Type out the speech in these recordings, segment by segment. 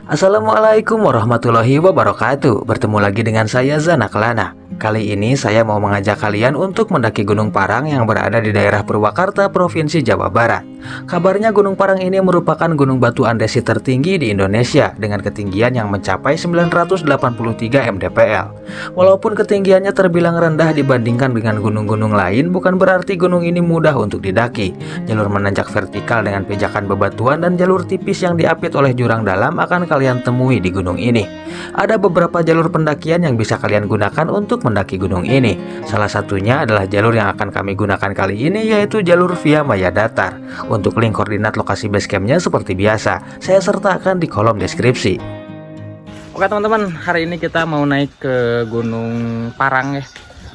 Assalamualaikum warahmatullahi wabarakatuh. Bertemu lagi dengan saya Zanaklana. Kali ini saya mau mengajak kalian untuk mendaki Gunung Parang yang berada di daerah Purwakarta, Provinsi Jawa Barat. Kabarnya Gunung Parang ini merupakan gunung batu andesit tertinggi di Indonesia dengan ketinggian yang mencapai 983 mdpl. Walaupun ketinggiannya terbilang rendah dibandingkan dengan gunung-gunung lain, bukan berarti gunung ini mudah untuk didaki. Jalur menanjak vertikal dengan pijakan bebatuan dan jalur tipis yang diapit oleh jurang dalam akan kalian temui di gunung ini. Ada beberapa jalur pendakian yang bisa kalian gunakan untuk mendaki gunung ini. Salah satunya adalah jalur yang akan kami gunakan kali ini, yaitu jalur via Maya Datar. Untuk link koordinat lokasi basecampnya seperti biasa, saya sertakan di kolom deskripsi. Oke teman-teman, hari ini kita mau naik ke Gunung Parang ya.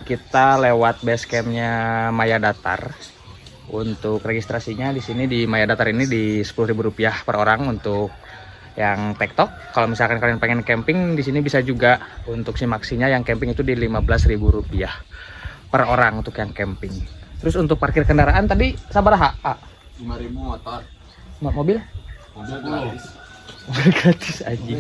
Kita lewat basecampnya Maya Datar. Untuk registrasinya di sini di Maya Datar ini di Rp10.000 per orang untuk yang tektok. Kalau misalkan kalian pengen camping di sini bisa juga. Untuk simaksinya yang camping itu di Rp15.000 per orang untuk yang camping. Terus untuk parkir kendaraan tadi sabaraha? 5.000 motor. Mobil? Mobil gratis. Gratis aja.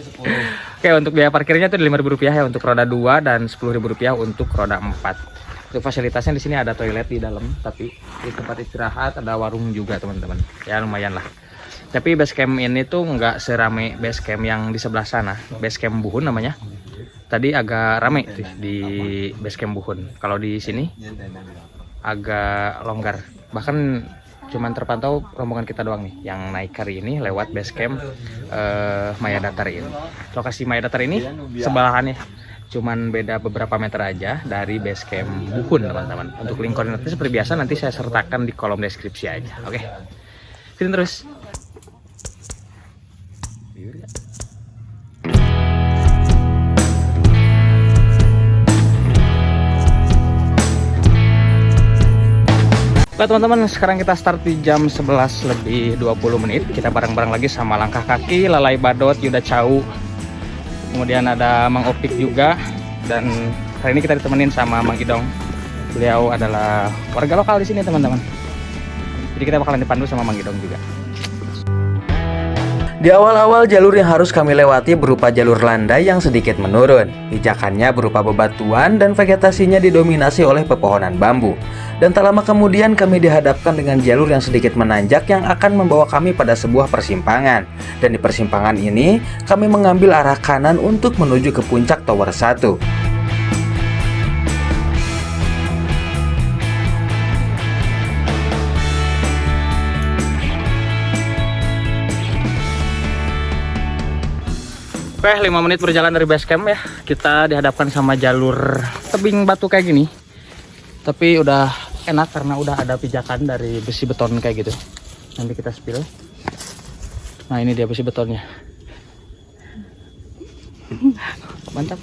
Oke, untuk biaya parkirnya itu Rp5.000 ya untuk roda 2 dan Rp10.000 untuk roda 4. Untuk fasilitasnya di sini ada toilet di dalam, tapi di tempat istirahat ada warung juga teman-teman. Ya lumayan lah. Tapi basecamp ini tuh nggak serame basecamp yang di sebelah sana. Basecamp Buhun namanya. Tadi agak rame tuh di basecamp Buhun. Kalau di sini agak longgar. Bahkan cuman terpantau rombongan kita doang nih yang naik hari ini lewat basecamp Maya Datar ini. Lokasi Maya Datar ini sebelahannya, cuman beda beberapa meter aja dari basecamp Buhun teman-teman. Untuk link koordinatnya seperti biasa nanti saya sertakan di kolom deskripsi aja. Oke, ikutin terus. Oke teman-teman, sekarang kita start di jam 11:20 menit. Kita bareng-bareng lagi sama Langkah Kaki, Lalai Badot, Yuda Cau. Kemudian ada Mang Opik juga. Dan hari ini kita ditemenin sama Mang Idong. Beliau adalah warga lokal di sini teman-teman. Jadi kita bakalan dipandu sama Mang Idong juga. Di awal-awal jalur yang harus kami lewati berupa jalur landai yang sedikit menurun. Pijakannya berupa bebatuan dan vegetasinya didominasi oleh pepohonan bambu. Dan tak lama kemudian kami dihadapkan dengan jalur yang sedikit menanjak yang akan membawa kami pada sebuah persimpangan. Dan di persimpangan ini kami mengambil arah kanan untuk menuju ke puncak Tower 1. Oke, 5 menit berjalan dari base camp ya. Kita dihadapkan sama jalur tebing batu kayak gini. Tapi udah enak karena udah ada pijakan dari besi beton kayak gitu. Nanti kita spill. Nah, ini dia besi betonnya. Mantap.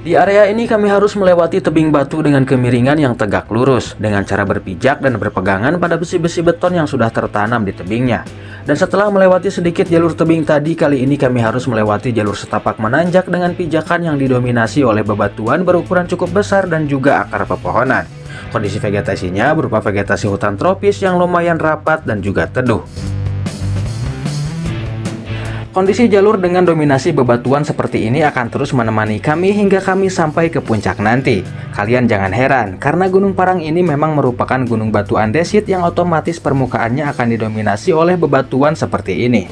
Di area ini kami harus melewati tebing batu dengan kemiringan yang tegak lurus dengan cara berpijak dan berpegangan pada besi-besi beton yang sudah tertanam di tebingnya. Dan setelah melewati sedikit jalur tebing tadi, kali ini kami harus melewati jalur setapak menanjak dengan pijakan yang didominasi oleh bebatuan berukuran cukup besar dan juga akar pepohonan. Kondisi vegetasinya berupa vegetasi hutan tropis yang lumayan rapat dan juga teduh. Kondisi jalur dengan dominasi bebatuan seperti ini akan terus menemani kami hingga kami sampai ke puncak nanti. Kalian jangan heran, karena Gunung Parang ini memang merupakan gunung batu andesit yang otomatis permukaannya akan didominasi oleh bebatuan seperti ini.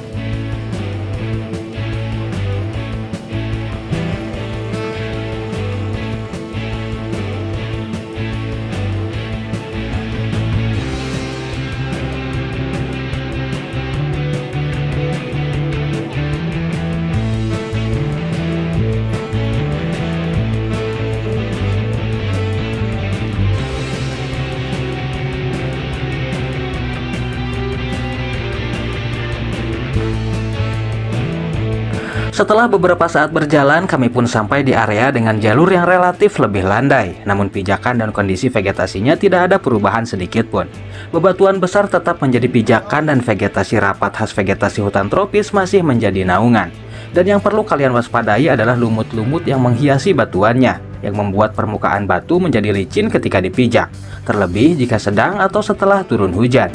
Setelah beberapa saat berjalan, kami pun sampai di area dengan jalur yang relatif lebih landai. Namun pijakan dan kondisi vegetasinya tidak ada perubahan sedikit pun. Bebatuan besar tetap menjadi pijakan dan vegetasi rapat khas vegetasi hutan tropis masih menjadi naungan. Dan yang perlu kalian waspadai adalah lumut-lumut yang menghiasi batuannya. yang membuat permukaan batu menjadi licin ketika dipijak, terlebih jika sedang atau setelah turun hujan.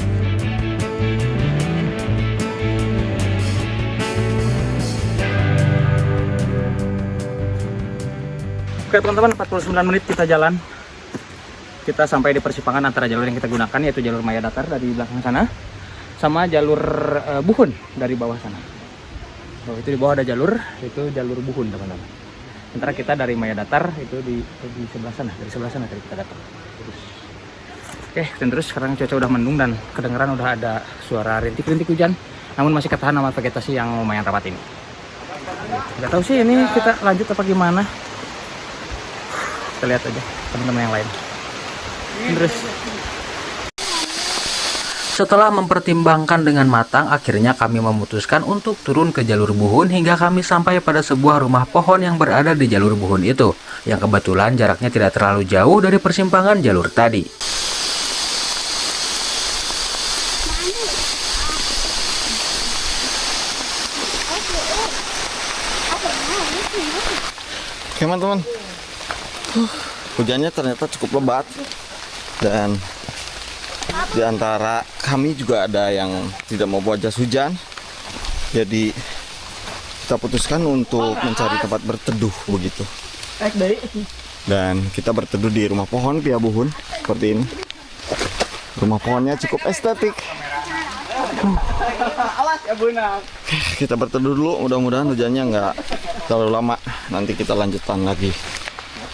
Oke teman-teman, 49 menit kita jalan. Kita sampai di persimpangan antara jalur yang kita gunakan, yaitu jalur Maya Datar dari belakang sana, sama jalur Buhun dari bawah sana. Oh, itu di bawah ada jalur, itu jalur Buhun teman-teman. Sementara kita dari Maya Datar itu di sebelah sana, dari sebelah sana tadi kita datang. Oke, dan terus sekarang cuaca udah mendung dan kedengeran udah ada suara rintik-rintik hujan, namun masih ketahan sama vegetasi yang lumayan rapat ini. Gak tahu sih ini kita lanjut apa gimana. Kita lihat aja teman-teman yang lain. Terus Setelah mempertimbangkan dengan matang, akhirnya kami memutuskan untuk turun ke jalur Buhun hingga kami sampai pada sebuah rumah pohon yang berada di jalur Buhun itu, yang kebetulan jaraknya tidak terlalu jauh dari persimpangan jalur tadi. Oke teman-teman, hujannya ternyata cukup lebat dan di antara kami juga ada yang tidak mau bawa jas hujan. Jadi kita putuskan untuk mencari tempat berteduh begitu. Dan kita berteduh di rumah pohon via Buhun seperti ini. Rumah pohonnya cukup estetik. Kita berteduh dulu, mudah-mudahan hujannya nggak terlalu lama. Nanti kita lanjutkan lagi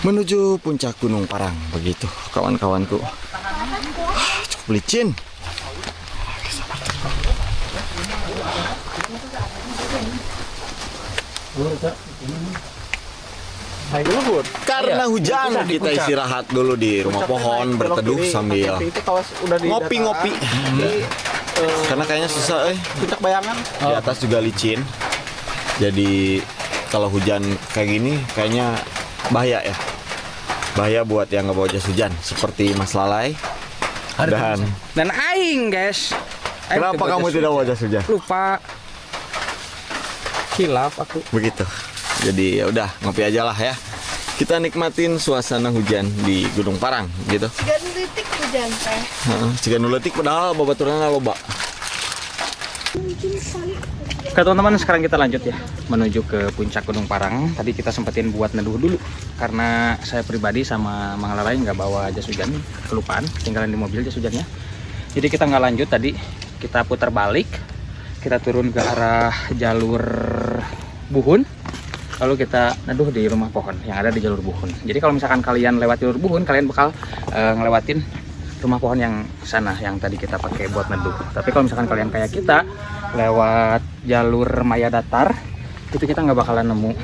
menuju puncak Gunung Parang begitu, kawan-kawanku. Cukup licin. Karena hujan, kita istirahat dulu di rumah pohon, berteduh sambil ngopi-ngopi. Karena kayaknya susah, puncak Bayangan. di atas juga licin. Jadi kalau hujan kayak gini, kayaknya bahaya ya. Bahaya buat yang nggak bawa jas hujan, seperti Mas Lalai dan Aing guys. kenapa kamu tidak bawa jas hujan? Lupa. Hilaf aku. Begitu. Jadi ya udah, ngopi aja lah ya. Kita nikmatin suasana hujan di Gunung Parang gitu. 3 detik hujan teh. Jika nuletik padahal babaturanna loba. Oke teman-teman, sekarang kita lanjut ya menuju ke puncak Gunung Parang. Tadi kita sempetin buat neduh dulu karena saya pribadi sama Mang Lalai nggak bawa jas hujan, kelupaan, tinggalan di mobil jas hujannya. Jadi kita nggak lanjut tadi, kita putar balik, kita turun ke arah jalur Buhun, lalu kita neduh di rumah pohon yang ada di jalur Buhun. Jadi kalau misalkan kalian lewat jalur Buhun, kalian bakal ngelewatin rumah pohon yang sana yang tadi kita pakai buat neduh. Tapi kalau misalkan kalian kayak kita lewat jalur Maya Datar, itu kita nggak bakalan nemu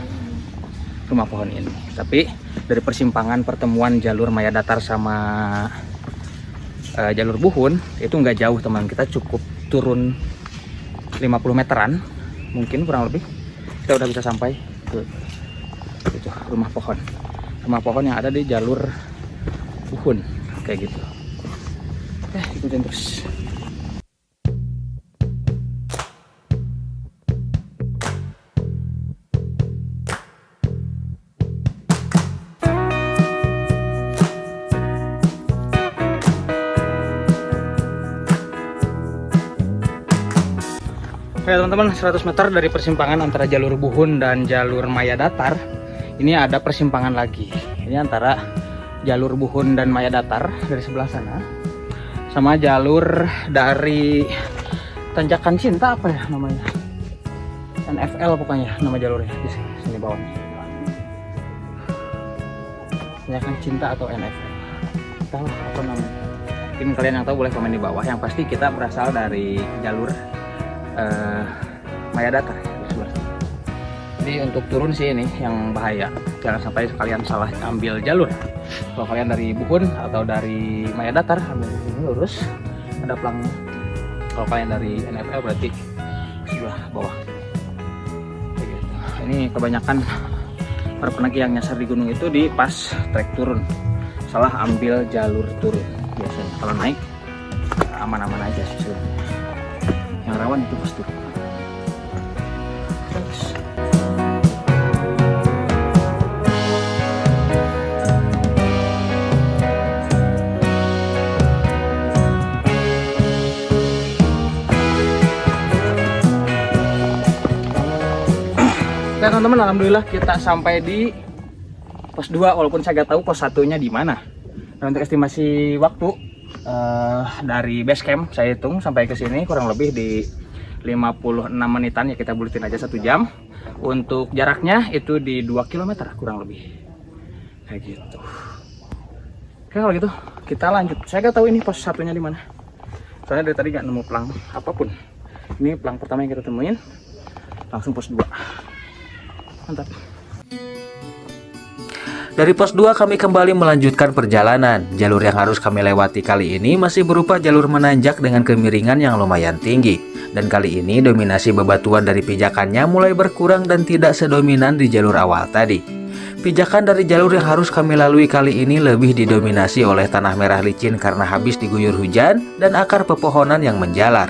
rumah pohon ini. Tapi dari persimpangan pertemuan jalur Maya Datar sama jalur Buhun itu nggak jauh teman, kita cukup turun 50 meteran mungkin kurang lebih, kita udah bisa sampai ke itu rumah pohon yang ada di jalur Buhun kayak gitu. Ikutin terus. Oke teman-teman, 100 meter dari persimpangan antara jalur Buhun dan jalur Maya Datar, ini ada persimpangan lagi. Ini antara jalur Buhun dan Maya Datar dari sebelah sana, sama jalur dari Tanjakan Cinta, apa ya namanya, NFL pokoknya nama jalurnya di sini bawahnya. Tanjakan Cinta atau NFL, tahu apa namanya? Mungkin kalian yang tahu boleh komen di bawah. Yang pasti kita berasal dari jalur Maya Datar. Jadi untuk turun sih ini yang bahaya, jangan sampai kalian salah ambil jalur. Kalau kalian dari Buhun atau dari Maya Datar, ambil ini lurus, ada pelangnya. Kalau kalian dari NFL berarti sebelah bawah. Begitu. Ini kebanyakan para pendaki yang nyasar di gunung itu di pas trek turun, salah ambil jalur turun. Biasanya kalau naik aman-aman aja sih sebenarnya. Yang rawan itu pas turun. Terus. teman-teman, alhamdulillah kita sampai di pos 2 walaupun saya nggak tahu pos satunya di mana. Dan untuk estimasi waktu dari base camp saya hitung sampai ke sini kurang lebih di 56 menitan, ya kita bulatin aja 1 jam. Untuk jaraknya itu di 2 km kurang lebih. Kayak gitu. Oke, kalau gitu kita lanjut. Saya nggak tahu ini pos satunya di mana. Soalnya dari tadi nggak nemu pelang apapun. Ini pelang pertama yang kita temuin. Langsung pos 2. Mantap. Dari pos 2 kami kembali melanjutkan perjalanan. Jalur yang harus kami lewati kali ini masih berupa jalur menanjak dengan kemiringan yang lumayan tinggi. Dan kali ini dominasi bebatuan dari pijakannya mulai berkurang dan tidak sedominan di jalur awal tadi. Pijakan dari jalur yang harus kami lalui kali ini lebih didominasi oleh tanah merah licin karena habis diguyur hujan dan akar pepohonan yang menjalar.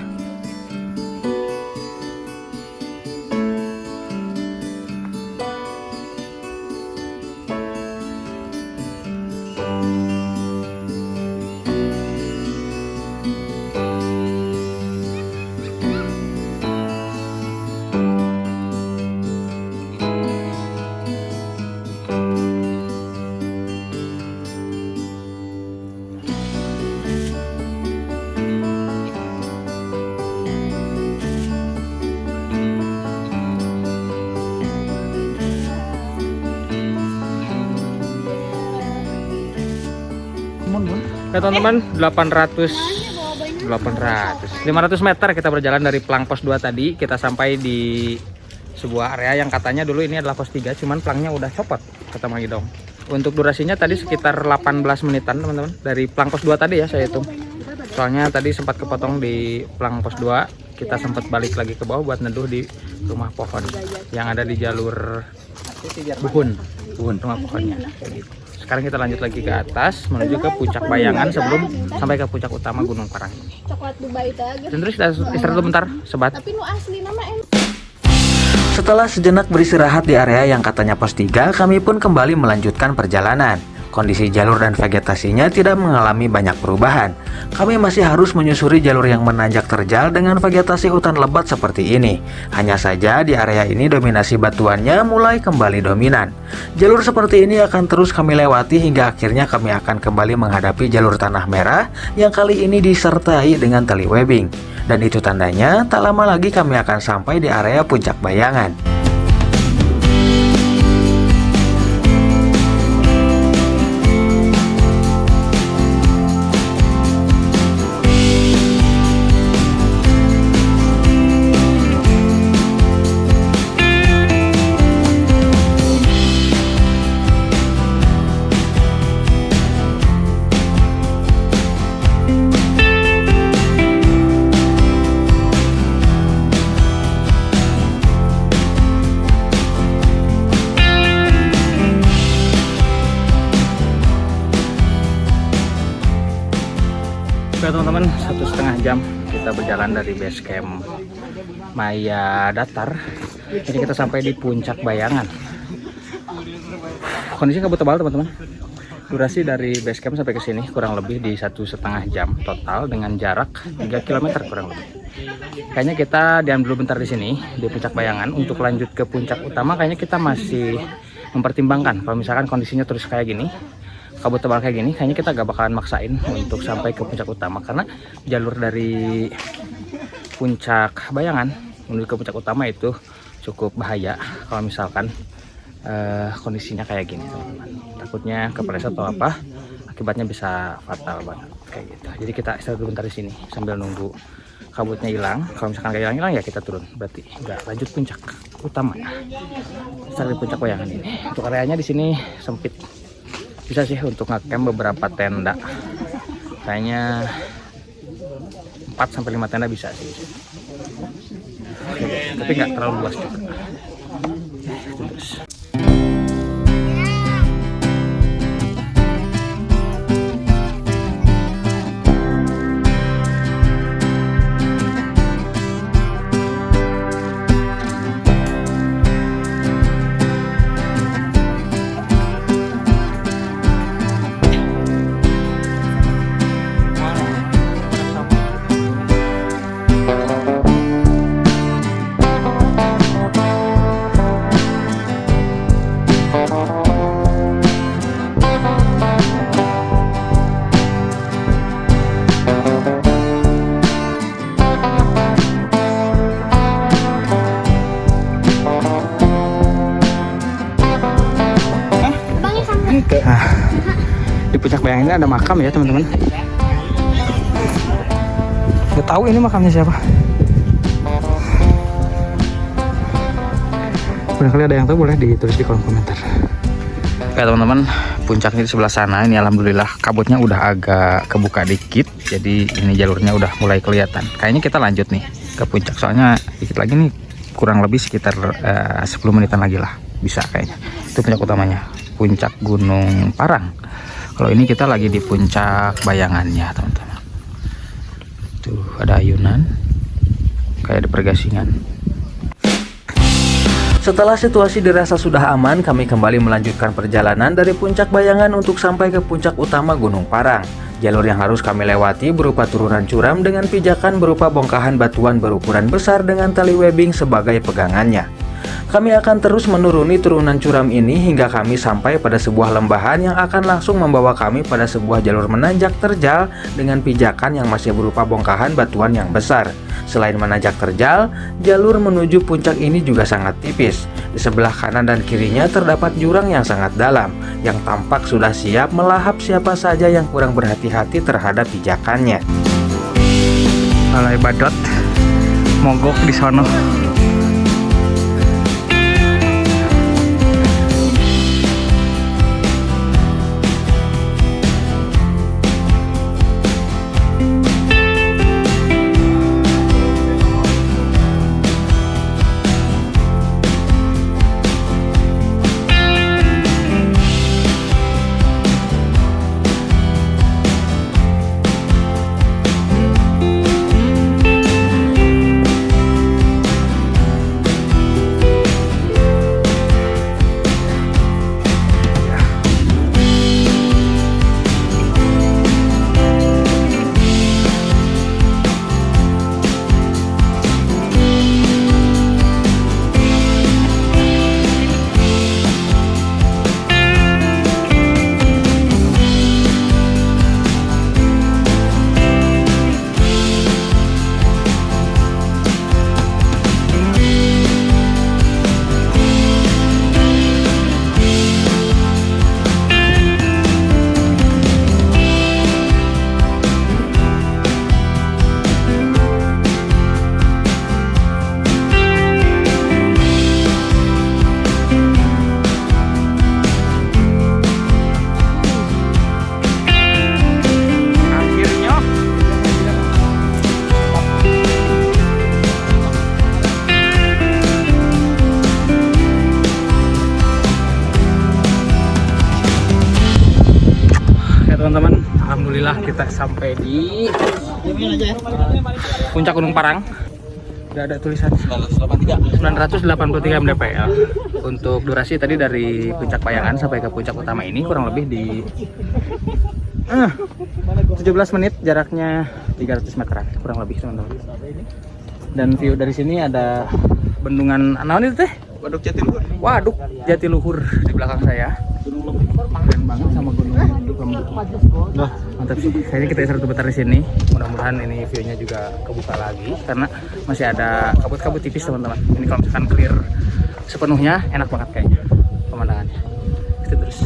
Oke teman-teman, 500 meter kita berjalan dari pelang pos 2 tadi. Kita sampai di sebuah area yang katanya dulu ini adalah pos 3, cuman pelangnya udah copot, kata Mang Idong. Untuk durasinya tadi sekitar 18 menitan teman-teman. Dari pelang pos 2 tadi ya saya hitung. Soalnya tadi sempat kepotong di pelang pos 2. Kita sempat balik lagi ke bawah buat neduh di rumah pohon yang ada di jalur Buhun rumah pohonnya. Gitu. Sekarang kita lanjut lagi ke atas menuju ke puncak Bayangan sebelum sampai ke puncak utama Gunung Parang ini. Coklat Dubai itu aja. Dan terus kita istirahat dulu bentar, sobat. Tapi nu asli nama Setelah sejenak beristirahat di area yang katanya pos 3, kami pun kembali melanjutkan perjalanan. Kondisi jalur dan vegetasinya tidak mengalami banyak perubahan. Kami masih harus menyusuri jalur yang menanjak terjal dengan vegetasi hutan lebat seperti ini. Hanya saja di area ini dominasi batuannya mulai kembali dominan. Jalur seperti ini akan terus kami lewati hingga akhirnya kami akan kembali menghadapi jalur tanah merah yang kali ini disertai dengan tali webbing. Dan itu tandanya tak lama lagi kami akan sampai di area puncak Bayangan. Oke teman-teman, 1,5 jam kita berjalan dari base camp Maya Datar. Ini kita sampai di puncak Bayangan. Kondisinya kabut tebal teman-teman. Durasi dari base camp sampai ke sini kurang lebih di 1,5 jam total dengan jarak 3 km kurang lebih. Kayaknya kita diam dulu bentar di sini di puncak Bayangan. Untuk lanjut ke puncak utama kayaknya kita masih mempertimbangkan kalau misalkan kondisinya terus kayak gini, kabut tebal kayak gini, kayaknya kita gak bakalan maksain untuk sampai ke puncak utama karena jalur dari puncak Bayangan menuju ke puncak utama itu cukup bahaya kalau misalkan kondisinya kayak gini teman-teman. Takutnya kepleset atau apa, akibatnya bisa fatal banget kayak gitu. Jadi kita istirahat dulu bentar di sini sambil nunggu kabutnya hilang. Kalau misalkan kayak hilang ya kita turun, berarti nggak lanjut puncak utama ya. Istirahat di puncak Bayangan ini. Untuk areanya di sini sempit. Bisa sih untuk ngecamp beberapa tenda. Kayaknya 4-5 tenda bisa sih. Tapi nggak terlalu luas juga. Terus. Bayang ini ada makam ya teman-teman. Gak tahu ini makamnya siapa. Barangkali ada yang tahu boleh ditulis di kolom komentar. Oke teman-teman, puncaknya di sebelah sana. Ini alhamdulillah kabutnya udah agak kebuka dikit, jadi ini jalurnya udah mulai kelihatan. Kayaknya kita lanjut nih ke puncak, soalnya dikit lagi nih, kurang lebih sekitar 10 menitan lagi lah bisa kayaknya. Itu puncak utamanya, puncak Gunung Parang. Kalau ini kita lagi di puncak bayangannya teman-teman. Tuh ada ayunan kayak ada pergasingan. Setelah situasi dirasa sudah aman, kami kembali melanjutkan perjalanan dari puncak bayangan untuk sampai ke puncak utama Gunung Parang. Jalur yang harus kami lewati berupa turunan curam dengan pijakan berupa bongkahan batuan berukuran besar dengan tali webbing sebagai pegangannya. Kami akan terus menuruni turunan curam ini hingga kami sampai pada sebuah lembahan yang akan langsung membawa kami pada sebuah jalur menanjak terjal dengan pijakan yang masih berupa bongkahan batuan yang besar. Selain menanjak terjal, jalur menuju puncak ini juga sangat tipis. Di sebelah kanan dan kirinya terdapat jurang yang sangat dalam, yang tampak sudah siap melahap siapa saja yang kurang berhati-hati terhadap pijakannya. Balai Badot mogok di sono. Teman-teman, alhamdulillah kita sampai di puncak Gunung Parang. Udah ada tulisan 983 mdpl. Untuk durasi tadi dari puncak bayangan sampai ke puncak utama ini kurang lebih di 17 menit, jaraknya 300 meteran kurang lebih teman-teman. Dan view dari sini ada bendungan naon itu teh? Waduk Jatiluhur. Waduk Jatiluhur di belakang saya. Keren banget sama gunung Lembu. Wah, mantap sih. Kayaknya kita istirahat sebentar di sini. Mudah-mudahan ini view-nya juga kebuka lagi karena masih ada kabut-kabut tipis teman-teman. Ini kalau misalkan clear sepenuhnya enak banget kayaknya pemandangannya. Kita terus.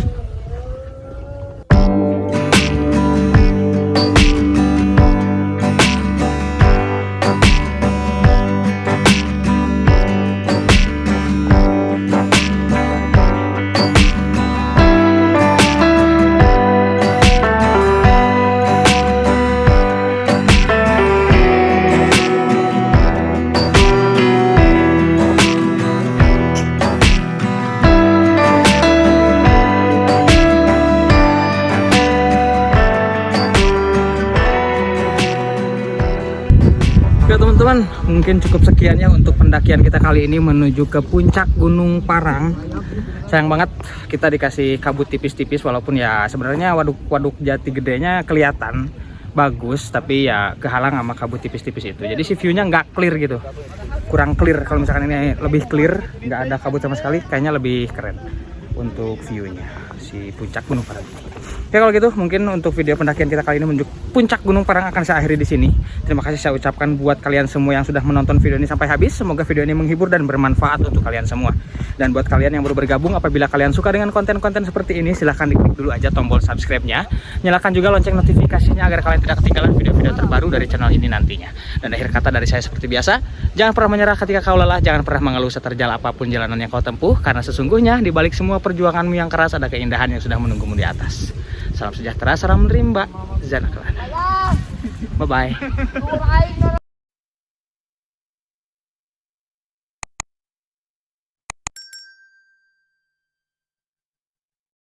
Oke teman-teman, mungkin cukup sekian ya untuk pendakian kita kali ini menuju ke puncak Gunung Parang. Sayang banget kita dikasih kabut tipis-tipis, walaupun ya sebenarnya waduk jati gedenya kelihatan bagus, tapi ya kehalang sama kabut tipis-tipis itu. Jadi si view-nya nggak clear gitu, kurang clear. Kalau misalkan ini lebih clear, nggak ada kabut sama sekali, kayaknya lebih keren untuk view-nya si puncak Gunung Parang. Oke, kalau gitu mungkin untuk video pendakian kita kali ini menuju puncak Gunung Parang akan saya akhiri di sini. Terima kasih saya ucapkan buat kalian semua yang sudah menonton video ini sampai habis. Semoga video ini menghibur dan bermanfaat untuk kalian semua. Dan buat kalian yang baru bergabung, apabila kalian suka dengan konten-konten seperti ini, silahkan diklik dulu aja tombol subscribe-nya. Nyalakan juga lonceng notifikasinya agar kalian tidak ketinggalan video-video terbaru dari channel ini nantinya. Dan akhir kata dari saya seperti biasa, jangan pernah menyerah ketika kau lelah, jangan pernah mengeluh seterjal apapun jalanan yang kau tempuh, karena sesungguhnya di balik semua perjuanganmu yang keras ada keindahan yang sudah menunggumu di atas. Salam sejahtera, salam rimba, Zanaklana. Bye-bye.